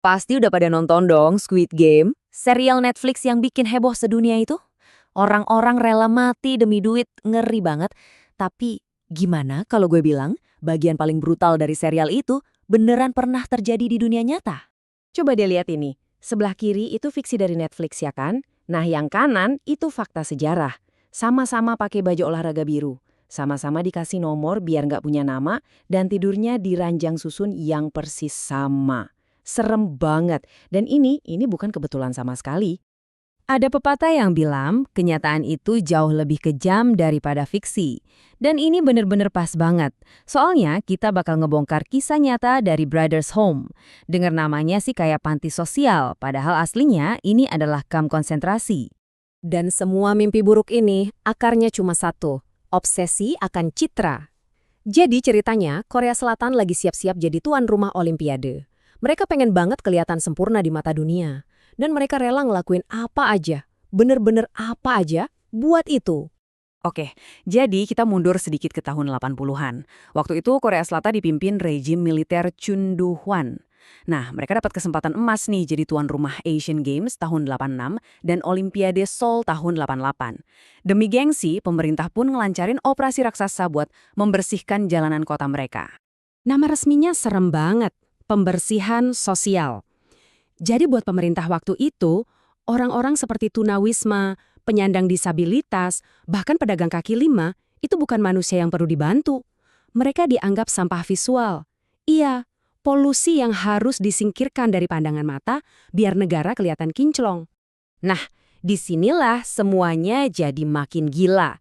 Pasti udah pada nonton dong Squid Game, serial Netflix yang bikin heboh sedunia itu. Orang-orang rela mati demi duit, ngeri banget. Tapi gimana kalau gue bilang bagian paling brutal dari serial itu beneran pernah terjadi di dunia nyata? Coba deh lihat ini. Sebelah kiri itu fiksi dari Netflix ya kan? Nah yang kanan itu fakta sejarah. Sama-sama pakai baju olahraga biru. Sama-sama dikasih nomor biar nggak punya nama. Dan tidurnya di ranjang susun yang persis sama. Serem banget. Dan ini bukan kebetulan sama sekali. Ada pepatah yang bilang kenyataan itu jauh lebih kejam daripada fiksi. Dan ini bener-bener pas banget. Soalnya kita bakal ngebongkar kisah nyata dari Brothers Home. Dengar namanya sih kayak panti sosial, padahal aslinya ini adalah kamp konsentrasi. Dan semua mimpi buruk ini akarnya cuma satu. Obsesi akan citra. Jadi ceritanya Korea Selatan lagi siap-siap jadi tuan rumah Olimpiade. Mereka pengen banget kelihatan sempurna di mata dunia. Dan mereka rela ngelakuin apa aja, bener-bener apa aja, buat itu. Oke, jadi kita mundur sedikit ke tahun 80-an. Waktu itu Korea Selatan dipimpin rejim militer Chun Doo-hwan. Nah, mereka dapat kesempatan emas nih jadi tuan rumah Asian Games tahun 86 dan Olimpiade Seoul tahun 88. Demi gengsi, pemerintah pun ngelancarin operasi raksasa buat membersihkan jalanan kota mereka. Nama resminya serem banget, pembersihan sosial. Jadi buat pemerintah waktu itu, orang-orang seperti tunawisma, penyandang disabilitas, bahkan pedagang kaki lima, itu bukan manusia yang perlu dibantu. Mereka dianggap sampah visual. Iya, polusi yang harus disingkirkan dari pandangan mata biar negara kelihatan kinclong. Nah, disinilah semuanya jadi makin gila.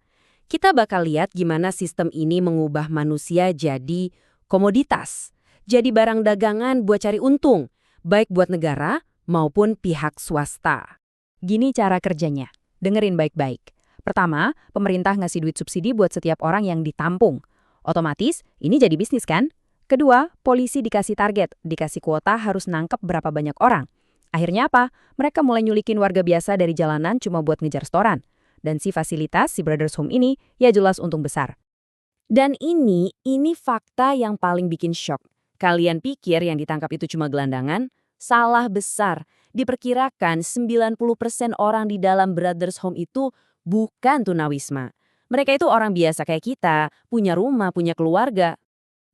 Kita bakal lihat gimana sistem ini mengubah manusia jadi komoditas. Jadi barang dagangan buat cari untung, baik buat negara maupun pihak swasta. Gini cara kerjanya. Dengerin baik-baik. Pertama, pemerintah ngasih duit subsidi buat setiap orang yang ditampung. Otomatis, ini jadi bisnis kan? Kedua, polisi dikasih target, dikasih kuota harus nangkep berapa banyak orang. Akhirnya apa? Mereka mulai nyulikin warga biasa dari jalanan cuma buat ngejar setoran. Dan si fasilitas, si Brothers Home ini, ya jelas untung besar. Dan ini fakta yang paling bikin shock. Kalian pikir yang ditangkap itu cuma gelandangan? Salah besar. Diperkirakan 90% orang di dalam Brothers Home itu bukan tunawisma. Mereka itu orang biasa kayak kita, punya rumah, punya keluarga.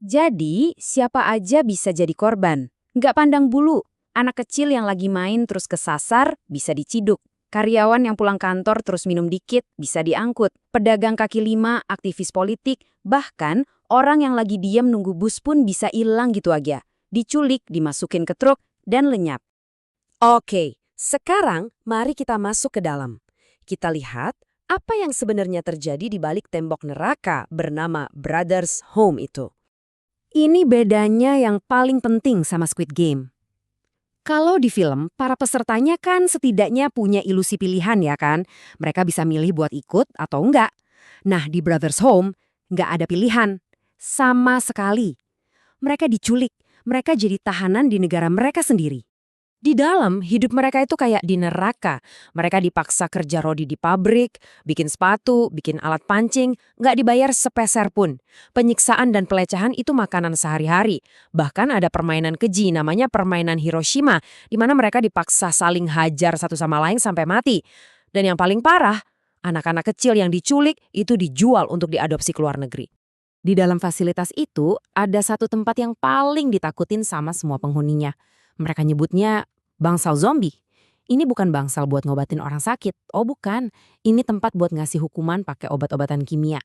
Jadi, siapa aja bisa jadi korban. Nggak pandang bulu. Anak kecil yang lagi main terus kesasar, bisa diciduk. Karyawan yang pulang kantor terus minum dikit, bisa diangkut. Pedagang kaki lima, aktivis politik, bahkan orang yang lagi diem nunggu bus pun bisa hilang gitu aja. Diculik, dimasukin ke truk, dan lenyap. Oke, sekarang mari kita masuk ke dalam. Kita lihat apa yang sebenarnya terjadi di balik tembok neraka bernama Brothers Home itu. Ini bedanya yang paling penting sama Squid Game. Kalau di film, para pesertanya kan setidaknya punya ilusi pilihan ya kan? Mereka bisa milih buat ikut atau enggak. Nah, di Brothers Home, nggak ada pilihan. Sama sekali. Mereka diculik, mereka jadi tahanan di negara mereka sendiri. Di dalam, hidup mereka itu kayak di neraka. Mereka dipaksa kerja rodi di pabrik, bikin sepatu, bikin alat pancing, nggak dibayar sepeser pun. Penyiksaan dan pelecehan itu makanan sehari-hari. Bahkan ada permainan keji namanya permainan Hiroshima, di mana mereka dipaksa saling hajar satu sama lain sampai mati. Dan yang paling parah, anak-anak kecil yang diculik itu dijual untuk diadopsi ke luar negeri. Di dalam fasilitas itu, ada satu tempat yang paling ditakutin sama semua penghuninya. Mereka nyebutnya bangsal zombie. Ini bukan bangsal buat ngobatin orang sakit. Oh bukan, ini tempat buat ngasih hukuman pakai obat-obatan kimia.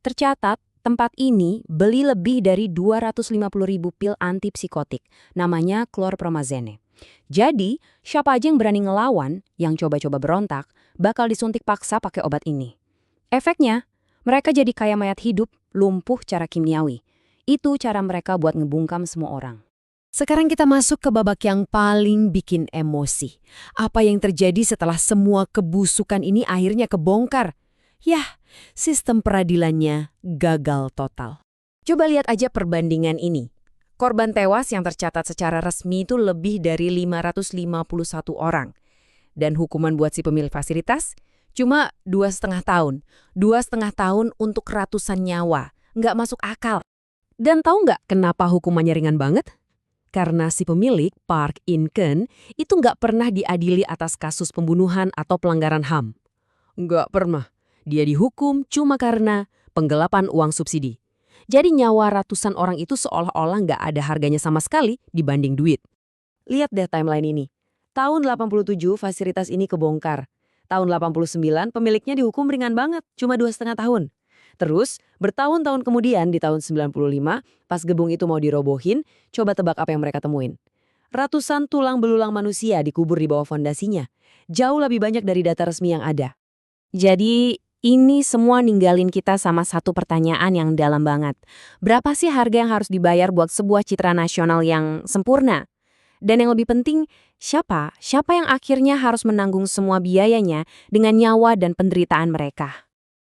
Tercatat, tempat ini beli lebih dari 250.000 pil antipsikotik. Namanya chlorpromazine. Jadi, siapa aja yang berani ngelawan, yang coba-coba berontak, bakal disuntik paksa pakai obat ini. Efeknya, mereka jadi kayak mayat hidup, lumpuh cara kimiawi. Itu cara mereka buat ngebungkam semua orang. Sekarang kita masuk ke babak yang paling bikin emosi. Apa yang terjadi setelah semua kebusukan ini akhirnya kebongkar? Yah, sistem peradilannya gagal total. Coba lihat aja perbandingan ini. Korban tewas yang tercatat secara resmi itu lebih dari 551 orang. Dan hukuman buat si pemilik fasilitas cuma 2,5 tahun. 2,5 tahun untuk ratusan nyawa. Nggak masuk akal. Dan tahu nggak kenapa hukumannya ringan banget? karena si pemilik, Park In-keun, itu nggak pernah diadili atas kasus pembunuhan atau pelanggaran HAM. Nggak pernah. Dia dihukum cuma karena penggelapan uang subsidi. Jadi nyawa ratusan orang itu seolah-olah nggak ada harganya sama sekali dibanding duit. Lihat deh timeline ini. Tahun 87 fasilitas ini kebongkar. Tahun 89 pemiliknya dihukum ringan banget, cuma 2,5 tahun. Terus, bertahun-tahun kemudian di tahun 95, pas gebung itu mau dirobohin, coba tebak apa yang mereka temuin. Ratusan tulang belulang manusia dikubur di bawah fondasinya. Jauh lebih banyak dari data resmi yang ada. Jadi, ini semua ninggalin kita sama satu pertanyaan yang dalam banget. Berapa sih harga yang harus dibayar buat sebuah citra nasional yang sempurna? Dan yang lebih penting, siapa yang akhirnya harus menanggung semua biayanya dengan nyawa dan penderitaan mereka?